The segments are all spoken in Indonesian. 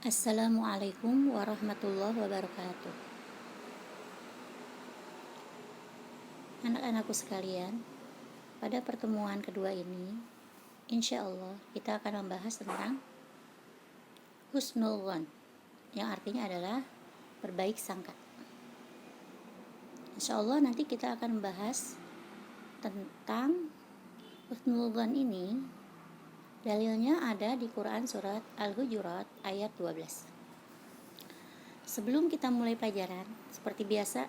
Assalamualaikum warahmatullahi wabarakatuh. Anak-anakku sekalian, pada pertemuan kedua ini, insya Allah kita akan membahas tentang husnul dzan, yang artinya adalah berbaik sangka. Insya Allah nanti kita akan membahas tentang husnul dzan ini. Dalilnya ada di Quran surat Al-Hujurat ayat 12. Sebelum kita mulai pelajaran, seperti biasa,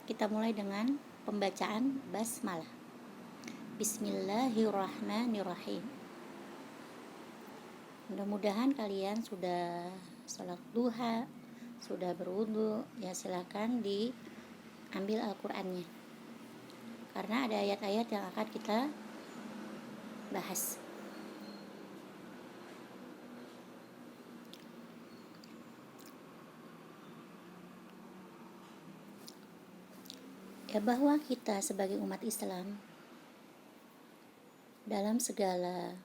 kita mulai dengan pembacaan basmalah. Bismillahirrahmanirrahim. Mudah-mudahan kalian sudah sholat duha, sudah berwudu. Ya, silakan diambil Al-Qur'annya, karena ada ayat-ayat yang akan kita bahas. Ya, bahwa kita sebagai umat Islam dalam segala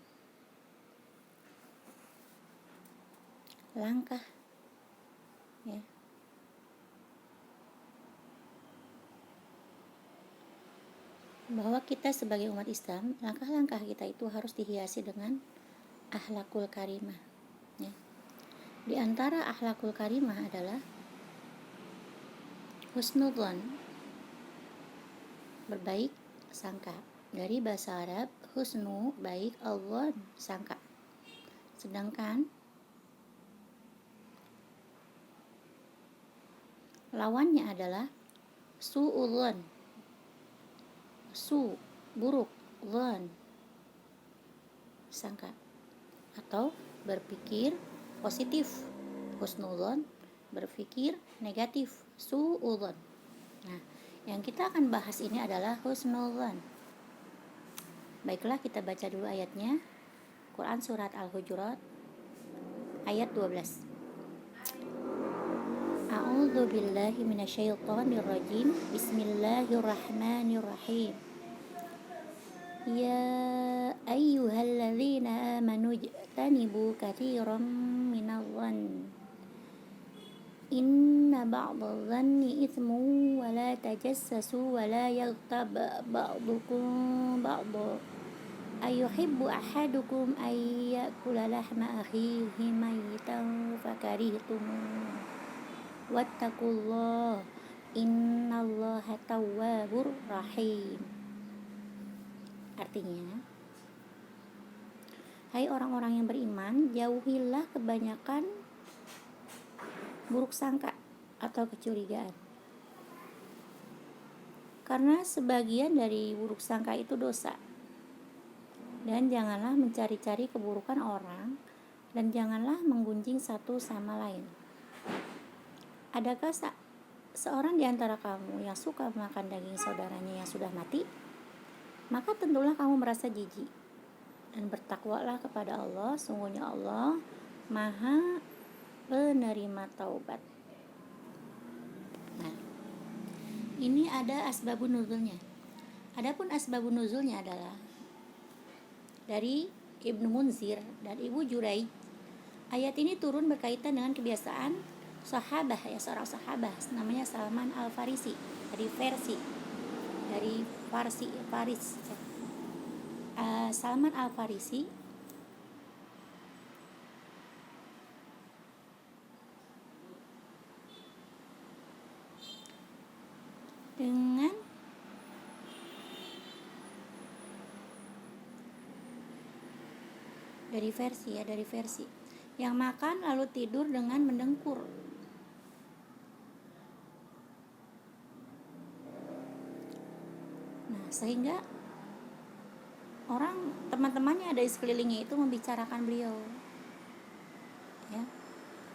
langkah, ya, bahwa kita sebagai umat Islam, langkah-langkah kita itu harus dihiasi dengan akhlakul karimah, ya. Di antara akhlakul karimah adalah husnul dzan, berbaik sangka. Dari bahasa Arab, husnu baik, Allah sangka. Sedangkan lawannya adalah su'udzan, su buruk, dzan sangka atau berpikir positif. Husnudzan berpikir negatif, su'udzan. Nah, yang kita akan bahas ini adalah husnudzan. Baiklah, kita baca dulu ayatnya. Quran surat Al-Hujurat ayat 12. A'udzu billahi minasyaitonir rajim. Bismillahirrahmanirrahim. Ya ayyuhalladzina amanu ijtanibu katsiran minadh-dhann inna ba'dadh-dhanni itsmun wa la tajassasu wa la yaghtab ba'dukum ba'dha ayuhibbu ahadukum ay ya'kula lahma akhihi maytan fakarihtumuh wattaqullaha innallaha tawwabur rahim. Artinya, hai orang-orang yang beriman, jauhilah kebanyakan buruk sangka atau kecurigaan, karena sebagian dari buruk sangka itu dosa. Dan janganlah mencari-cari keburukan orang, dan janganlah menggunjing satu sama lain. Adakah seorang di antara kamu yang suka makan daging saudaranya yang sudah mati? Maka tentulah kamu merasa jijik, dan bertakwalah kepada Allah. Sungguhnya Allah Maha penerima taubat. Nah, ini ada asbabun nuzulnya. Adapun asbabun nuzulnya adalah dari Ibnu Munzir dan Ibu Juraij. Ayat ini turun berkaitan dengan kebiasaan sahabah, ya, seorang sahabah namanya Salman Al-Farisi, dari Faris. Salman Al-Farisi dengan dari versi yang makan lalu tidur dengan mendengkur. Nah, sehingga teman-temannya ada di sekelilingnya itu membicarakan beliau, ya,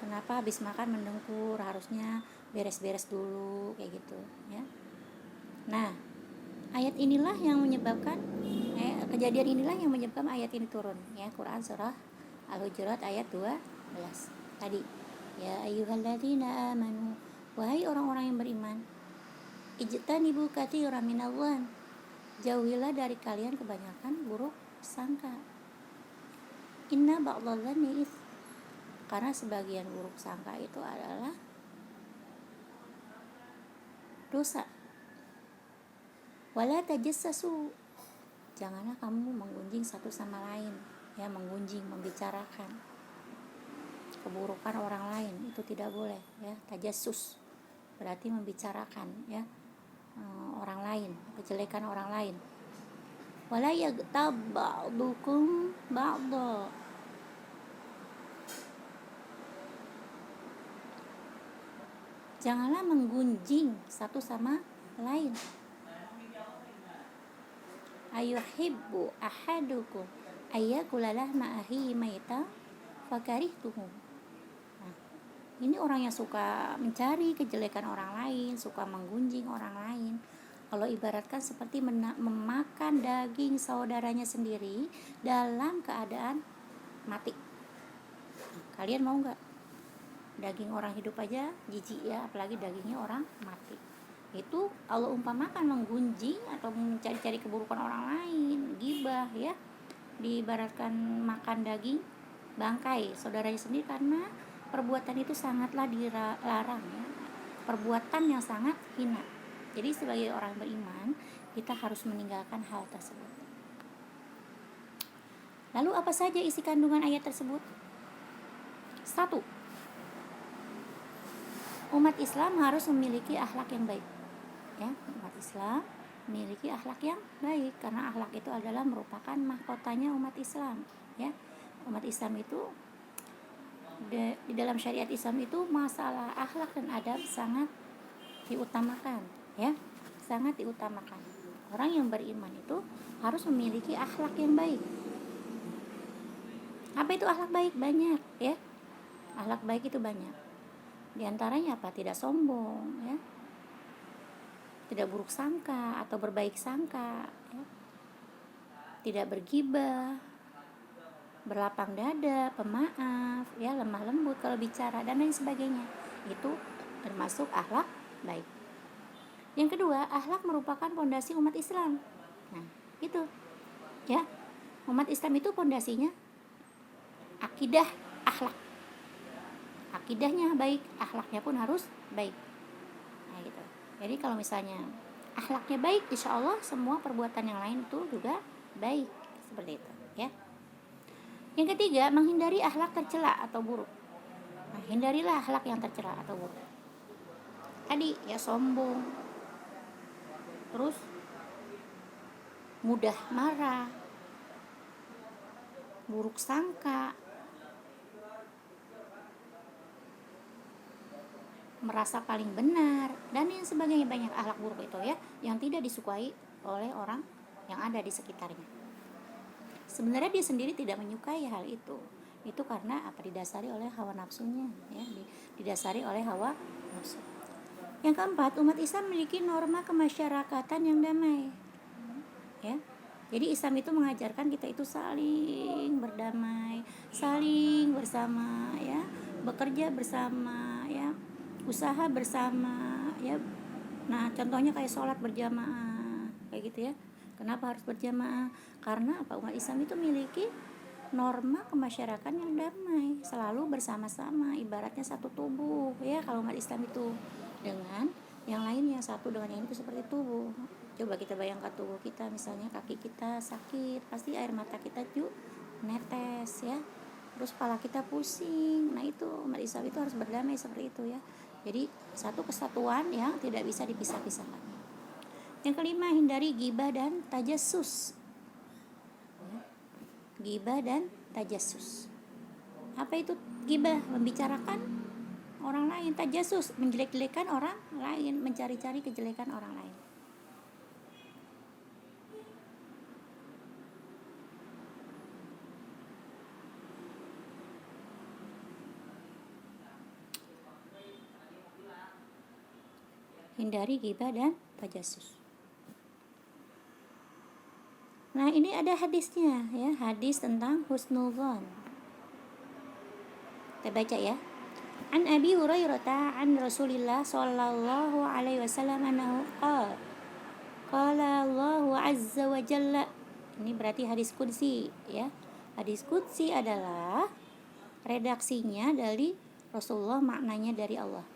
kenapa habis makan mendengkur, harusnya beres-beres dulu, kayak gitu, ya. Nah, kejadian inilah yang menyebabkan ayat ini turun, ya. Quran surah Al-Hujurat ayat 12 tadi. Ya ayyuhalladzina amanu, wahai orang-orang yang beriman, ijtanibu katsiran minadh-dhann, jauhilah dari kalian kebanyakan buruk sangka. Inna ba'dadh-dhanni Karena sebagian buruk sangka itu adalah dosa. Wala tajassasu, janganlah kamu menggunjing satu sama lain, ya, menggunjing, membicarakan keburukan orang lain, itu tidak boleh, ya. Tajassus berarti membicarakan, ya, orang lain, kejelekan orang lain. Wala yaghtab ba'dukum ba'dha, janganlah menggunjing satu sama lain. Ayuhibbu ahadukum ayyakula lahma akhihi maita fakarihtuhu. Nah, ini orang yang suka mencari kejelekan orang lain, suka menggunjing orang lain. Kalau ibaratkan seperti memakan daging saudaranya sendiri dalam keadaan mati. Kalian mau nggak? Daging orang hidup aja jijik, ya, apalagi dagingnya orang mati. Itu Allah umpamakan menggunjing atau mencari-cari keburukan orang lain, ghibah, ya. Diibaratkan makan daging bangkai saudaranya sendiri, karena perbuatan itu sangatlah dilarang, ya. Perbuatan yang sangat hina. Jadi sebagai orang beriman, kita harus meninggalkan hal tersebut. Lalu apa saja isi kandungan ayat tersebut? 1. Umat Islam harus memiliki akhlak yang baik, ya. Umat Islam memiliki akhlak yang baik, karena akhlak itu adalah merupakan mahkotanya umat Islam, ya. Umat Islam itu di dalam syariat Islam itu masalah akhlak dan adab sangat diutamakan, ya, sangat diutamakan. Orang yang beriman itu harus memiliki akhlak yang baik. Apa itu akhlak baik? Banyak, ya. Akhlak baik itu banyak. Di antaranya apa? Tidak sombong, ya. Tidak buruk sangka atau berbaik sangka, ya. Tidak bergibah, berlapang dada, pemaaf, ya, lemah lembut kalau bicara, dan lain sebagainya. Itu termasuk akhlak baik. Yang kedua, akhlak merupakan pondasi umat Islam. Nah, itu, ya. Umat Islam itu pondasinya akidah, akhlak. Akidahnya baik, akhlaknya pun harus baik. Nah, gitu. Jadi kalau misalnya akhlaknya baik, insya Allah semua perbuatan yang lain itu juga baik, seperti itu, ya. Yang ketiga, menghindari akhlak tercela atau buruk. Nah, hindarilah akhlak yang tercela atau buruk. Tadi, ya, sombong, terus mudah marah, buruk sangka, merasa paling benar, dan yang sebagainya. Banyak akhlak buruk itu, ya, yang tidak disukai oleh orang yang ada di sekitarnya. Sebenarnya dia sendiri tidak menyukai hal itu. Itu karena apa? Didasari oleh hawa nafsunya, ya, didasari oleh hawa nafsu. Yang keempat, umat Islam memiliki norma kemasyarakatan yang damai, ya. Jadi Islam itu mengajarkan kita itu saling berdamai, saling bersama, ya, bekerja bersama, ya, usaha bersama, ya. Nah, contohnya kayak sholat berjamaah, kayak gitu, ya. Kenapa harus berjamaah? Karena apa? Umat Islam itu memiliki norma kemasyarakatan yang damai, selalu bersama-sama, ibaratnya satu tubuh, ya. Kalau umat Islam itu dengan yang lainnya, satu dengan yang itu seperti tubuh. Coba kita bayangkan tubuh kita, misalnya kaki kita sakit, pasti air mata kita juga netes, ya. Terus kepala kita pusing. Nah, itu umat Islam itu harus berdamai seperti itu, ya. Jadi satu kesatuan yang tidak bisa dipisah-pisahkan. Yang kelima, hindari ghibah dan tajassus. Ghibah dan tajassus. Apa itu ghibah? Membicarakan orang lain. Tajassus, menjelek-jelekan orang lain, mencari-cari kejelekan orang lain. Hindari ghibah dan tajassus. Nah, ini ada hadisnya, ya, hadis tentang husnuzon. Kita baca, ya. An Abi Hurairah an Rasulillah sallallahu alaihi wasallam annahu qala Allahu azza wa jalla. Ini berarti hadis qudsi, ya. Hadis qudsi adalah redaksinya dari Rasulullah, maknanya dari Allah.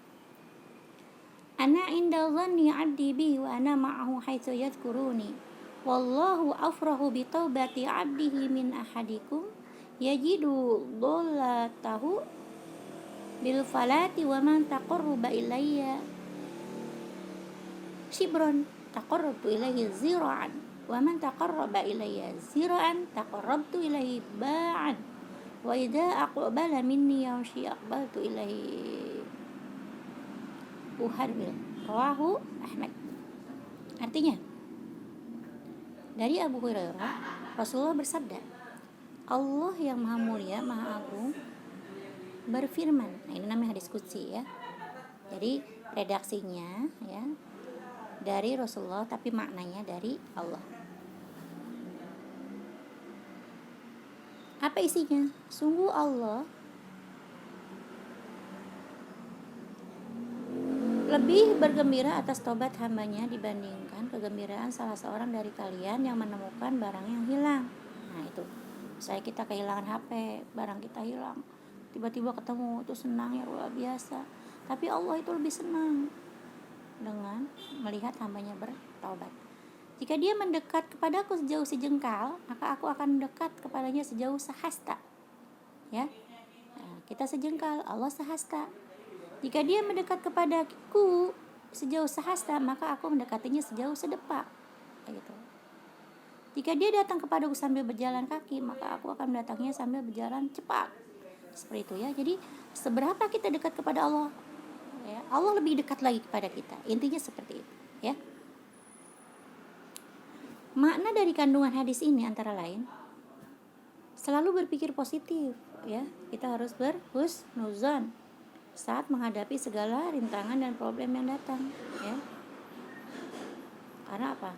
Ana inda dhanni 'abdi bi wa ana ma'ahu haitsu yadhkuruni. Wallahu afrahu bi taubati 'abdihi min ahadikum yajidu dhalatahu bil falati wa man taqarraba ilayya shibran taqarrabtu ilaihi zira'an wa man taqarraba ilayya zira'an taqarrabtu ilaihi ba'an wa idza aqbala minni yamshi aqbaltu ilaihi uharbil. Rawahu Ahmad. Artinya, dari Abu Hurairah, Rasulullah bersabda, Allah yang maha mulia, maha agung berfirman. Nah, ini namanya hadis qudsi ya. Jadi redaksinya ya dari Rasulullah, tapi maknanya dari Allah. Apa isinya? Sungguh Allah lebih bergembira atas tobat hambanya dibandingkan kegembiraan salah seorang dari kalian yang menemukan barang yang hilang. Nah itu, saya kita kehilangan HP, barang kita hilang, tiba-tiba ketemu, itu senangnya luar biasa. Tapi Allah itu lebih senang dengan melihat hambanya bertaubat. Jika dia mendekat kepadaku sejauh sejengkal, maka aku akan mendekat kepadanya sejauh sehasta. Ya, nah, kita sejengkal, Allah sehasta. Jika dia mendekat kepadaku sejauh sehasta, maka aku mendekatinya sejauh sedepak. Gitu. Jika dia datang kepadaku sambil berjalan kaki, maka aku akan mendatanginya sambil berjalan cepat. Seperti itu ya. Jadi seberapa kita dekat kepada Allah, ya, Allah lebih dekat lagi kepada kita. Intinya seperti itu, ya. Makna dari kandungan hadis ini antara lain selalu berpikir positif, ya. Kita harus berhusnuzon saat menghadapi segala rintangan dan problem yang datang, ya. Karena apa?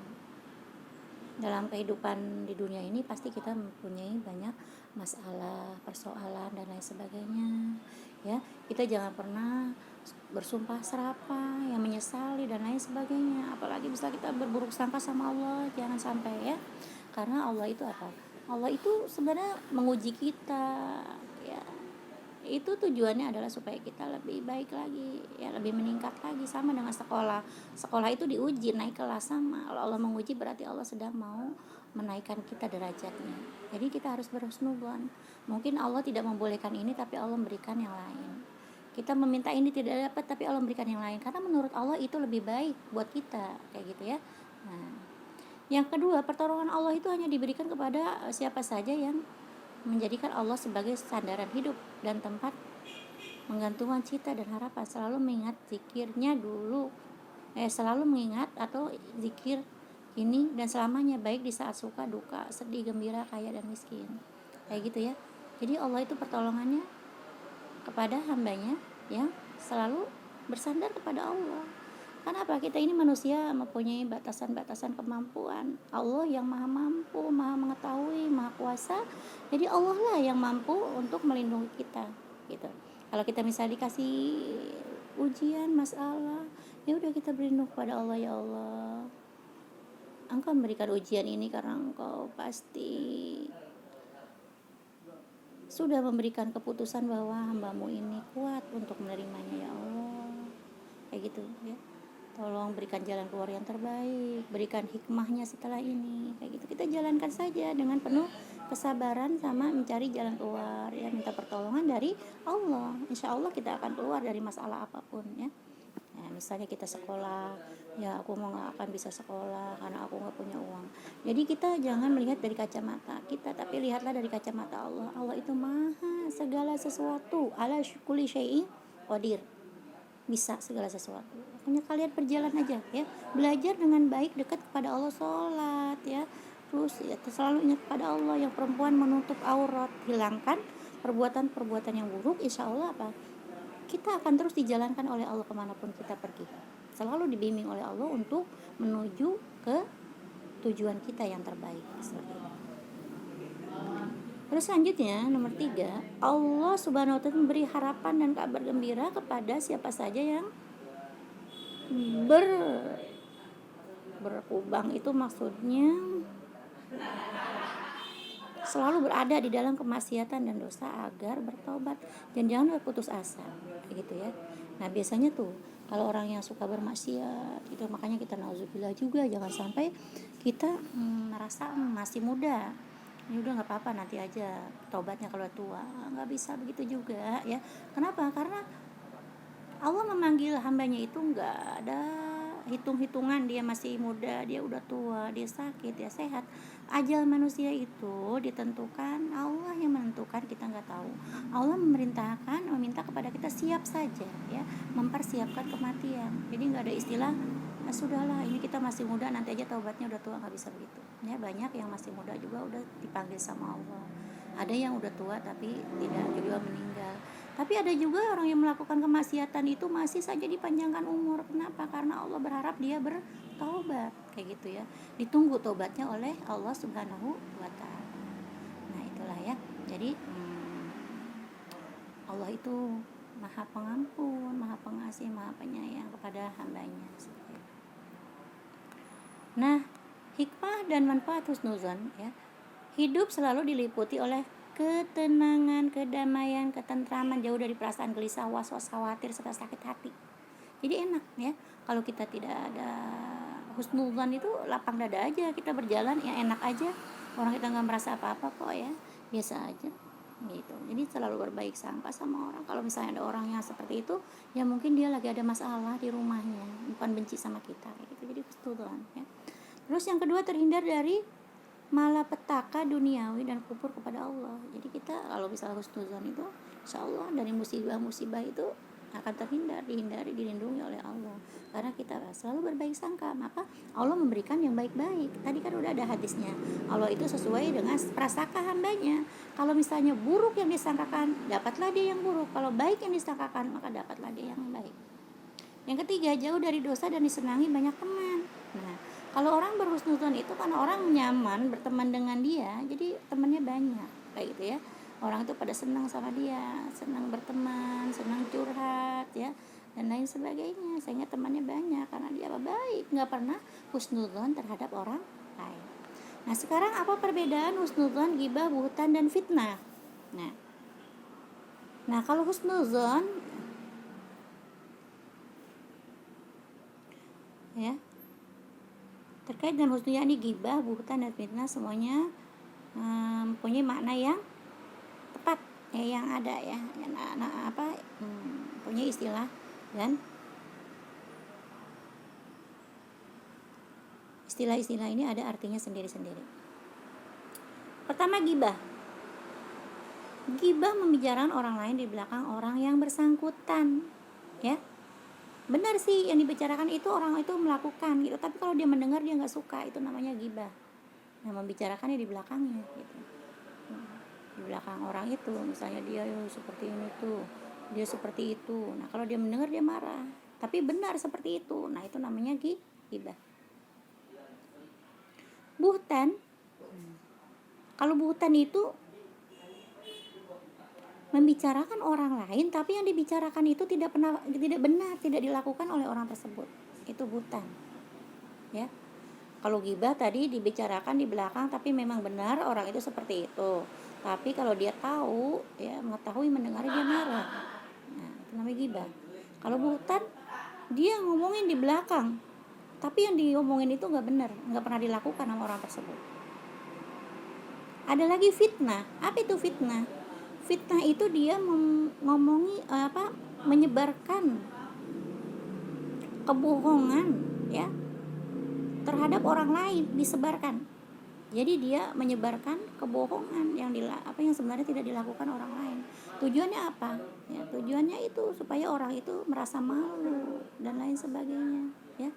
Dalam kehidupan di dunia ini pasti kita mempunyai banyak masalah, persoalan dan lain sebagainya, ya. Kita jangan pernah bersumpah serapah yang menyesali dan lain sebagainya. Apalagi bisa kita berburuk sangka sama Allah, jangan sampai ya. Karena Allah itu apa? Allah itu sebenarnya menguji kita, ya. Itu tujuannya adalah supaya kita lebih baik lagi, ya, lebih meningkat lagi. Sama dengan sekolah. Sekolah itu diuji, naik kelas sama. Kalau Allah menguji berarti Allah sedang mau menaikkan kita derajatnya. Jadi kita harus berhusnudzon. Mungkin Allah tidak membolehkan ini, tapi Allah memberikan yang lain. Kita meminta ini tidak dapat, tapi Allah memberikan yang lain. Karena menurut Allah itu lebih baik buat kita, kayak gitu ya. Nah, yang kedua, pertolongan Allah itu hanya diberikan kepada siapa saja yang menjadikan Allah sebagai sandaran hidup dan tempat menggantungkan cita dan harapan. Selalu mengingat zikirnya dulu, selalu mengingat atau zikir ini dan selamanya, baik di saat suka, duka, sedih, gembira, kaya dan miskin, kayak gitu ya. Jadi Allah itu pertolongannya kepada hambanya yang selalu bersandar kepada Allah. Kenapa? Kita ini manusia mempunyai batasan-batasan kemampuan. Allah yang maha mampu, maha mengetahui, maha kuasa. Jadi Allah lah yang mampu untuk melindungi kita, gitu. Kalau kita misalnya dikasih ujian, masalah, ya udah kita berlindung kepada Allah. Ya Allah, Engkau memberikan ujian ini karena Engkau pasti sudah memberikan keputusan bahwa hambamu ini kuat untuk menerimanya. Ya Allah, kayak gitu ya. Tolong berikan jalan keluar yang terbaik, berikan hikmahnya setelah ini, kayak gitu. Kita jalankan saja dengan penuh kesabaran sama mencari jalan keluar, ya, minta pertolongan dari Allah. Insya Allah kita akan keluar dari masalah apapun, ya. Nah, misalnya kita sekolah, ya aku mau nggak akan bisa sekolah karena aku nggak punya uang. Jadi kita jangan melihat dari kacamata kita, tapi lihatlah dari kacamata Allah. Allah itu maha segala sesuatu, ala kulli syai'in qadir, bisa segala sesuatu. Makanya kalian berjalan aja, ya, belajar dengan baik, dekat kepada Allah, sholat, ya, terus ya, selalu ingat kepada Allah. Yang perempuan menutup aurat, hilangkan perbuatan-perbuatan yang buruk, insya Allah apa? Kita akan terus dijalankan oleh Allah kemanapun kita pergi. Selalu dibimbing oleh Allah untuk menuju ke tujuan kita yang terbaik. Seperti itu. Terus selanjutnya nomor 3, Allah subhanahu wa ta'ala memberi harapan dan kabar gembira kepada siapa saja yang berkubang. Itu maksudnya selalu berada di dalam kemaksiatan dan dosa agar bertobat dan jangan berputus asa, kayak gitu ya. Nah biasanya tuh kalau orang yang suka bermaksiat itu, makanya kita nauzubillah juga, jangan sampai kita merasa masih muda, ini udah nggak apa-apa nanti aja tobatnya kalau tua. Nggak bisa begitu juga ya. Kenapa? Karena Allah memanggil hambanya itu nggak ada hitung-hitungan, dia masih muda, dia udah tua, dia sakit, dia sehat. Ajal manusia itu ditentukan, Allah yang menentukan, kita nggak tahu. Allah memerintahkan, meminta kepada kita siap saja ya, mempersiapkan kematian. Jadi nggak ada istilah sudahlah ini kita masih muda nanti aja taubatnya udah tua, nggak bisa begitu ya. Banyak yang masih muda juga udah dipanggil sama Allah, ada yang udah tua tapi tidak juga meninggal. Tapi ada juga orang yang melakukan kemaksiatan itu masih saja dipanjangkan umur. Kenapa? Karena Allah berharap dia bertaubat, kayak gitu ya. Ditunggu taubatnya oleh Allah Subhanahu wa taala. Nah, itulah ya. Jadi Allah itu Maha Pengampun, Maha Pengasih, Maha Penyayang kepada hambanya. Nah, hikmah dan manfaat husnuzon ya. Hidup selalu diliputi oleh ketenangan, kedamaian, ketentraman, jauh dari perasaan gelisah, was-was, khawatir, serta sakit hati. Jadi enak ya. Kalau kita tidak ada husnuzon itu lapang dada aja, kita berjalan ya enak aja. Orang kita nggak merasa apa-apa kok ya, biasa aja gitu. Jadi selalu berbaik sangka sama orang. Kalau misalnya ada orang yang seperti itu, ya mungkin dia lagi ada masalah di rumahnya, bukan benci sama kita kayak gitu. Jadi husnuzon ya. Terus yang kedua, terhindar dari malapetaka duniawi dan kufur kepada Allah. Jadi kita kalau misalnya husnuzon itu, insya Allah dari musibah-musibah itu akan terhindar, dihindari, dilindungi oleh Allah. Karena kita selalu berbaik sangka, maka Allah memberikan yang baik-baik. Tadi kan udah ada hadisnya, Allah itu sesuai dengan prasangka hambanya. Kalau misalnya buruk yang disangkakan, dapatlah dia yang buruk. Kalau baik yang disangkakan, maka dapatlah dia yang baik. Yang ketiga, jauh dari dosa dan disenangi banyak teman. Nah, kalau orang berhusnuzon itu karena orang nyaman berteman dengan dia, jadi temannya banyak, kayak gitu ya. Orang itu pada senang sama dia, senang berteman, senang curhat ya, dan lain sebagainya, sehingga temannya banyak karena dia baik, nggak pernah husnuzon terhadap orang lain. Nah, sekarang apa perbedaan husnuzon, ghibah, buhtan, dan fitnah? Nah, kalau husnuzon ya, terkait dengan husnuzon ini ghibah, buhtan, dan fitnah semuanya mempunyai makna yang tepat ya, yang ada ya, punya istilah dan istilah-istilah ini ada artinya sendiri-sendiri. Pertama, ghibah. Ghibah membicarakan orang lain di belakang orang yang bersangkutan ya. Benar sih yang dibicarakan itu orang itu melakukan gitu, tapi kalau dia mendengar dia nggak suka, itu namanya ghibah. Nah, membicarakannya di belakangnya gitu, di belakang orang itu, misalnya dia seperti ini tuh, dia seperti itu. Nah, kalau dia mendengar dia marah, tapi benar seperti itu. Nah, itu namanya ghibah. Buhtan, kalau buhtan itu membicarakan orang lain tapi yang dibicarakan itu tidak benar, tidak dilakukan oleh orang tersebut, itu buhtan ya. Kalau ghibah tadi dibicarakan di belakang tapi memang benar orang itu seperti itu, tapi kalau dia tahu ya, mengetahui, mendengar, dia marah. Nah, itu namanya ghibah. Kalau buhtan, dia ngomongin di belakang tapi yang diomongin itu nggak benar, nggak pernah dilakukan sama orang tersebut. Ada lagi fitnah. Apa itu fitnah? Fitnah itu dia menyebarkan kebohongan ya terhadap orang lain, disebarkan. Jadi dia menyebarkan kebohongan yang sebenarnya tidak dilakukan orang lain. Tujuannya apa? Ya, tujuannya itu supaya orang itu merasa malu dan lain sebagainya ya.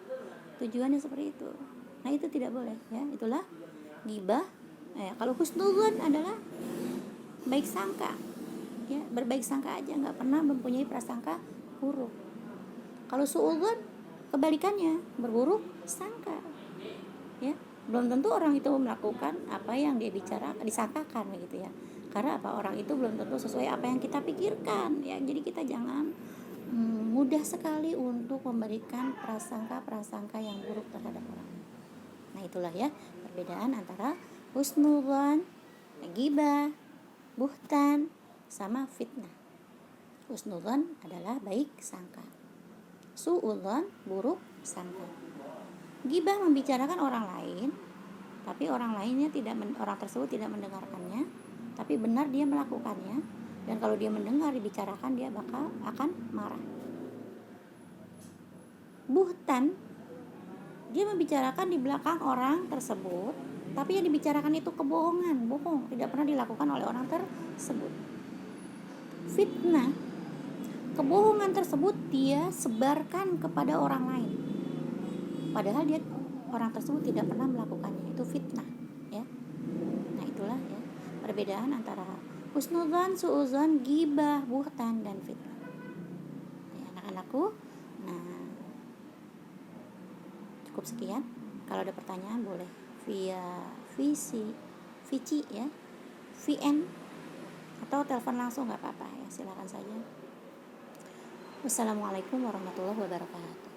Tujuannya seperti itu. Nah, itu tidak boleh ya. Itulah ghibah. Kalau husnuzon adalah baik sangka ya, berbaik sangka aja, nggak pernah mempunyai prasangka buruk. Kalau suudzon kebalikannya, berburuk sangka ya. Belum tentu orang itu melakukan apa yang dia disangkakan gitu ya, karena apa, orang itu belum tentu sesuai apa yang kita pikirkan ya. Jadi kita jangan mudah sekali untuk memberikan prasangka yang buruk terhadap orang. Nah, itulah ya perbedaan antara husnuzon Gibah, buhtan, sama fitnah. Husnudzon adalah baik sangka. Suudzon buruk sangka. Gibah membicarakan orang lain, tapi orang tersebut tidak mendengarkannya, tapi benar dia melakukannya, dan kalau dia mendengar dibicarakan dia akan marah. Buhtan, dia membicarakan di belakang orang tersebut, tapi yang dibicarakan itu kebohongan, bohong, tidak pernah dilakukan oleh orang tersebut. Fitnah, kebohongan tersebut dia sebarkan kepada orang lain, padahal orang tersebut tidak pernah melakukannya. Itu fitnah, ya. Nah, itulah ya perbedaan antara husnudzon, suudzon, gibah, buhtan, dan fitnah. Ya, anak-anakku, nah cukup sekian. Kalau ada pertanyaan boleh via VC ya, VN, atau telepon langsung nggak apa-apa ya, silakan saja. Wassalamualaikum warahmatullahi wabarakatuh.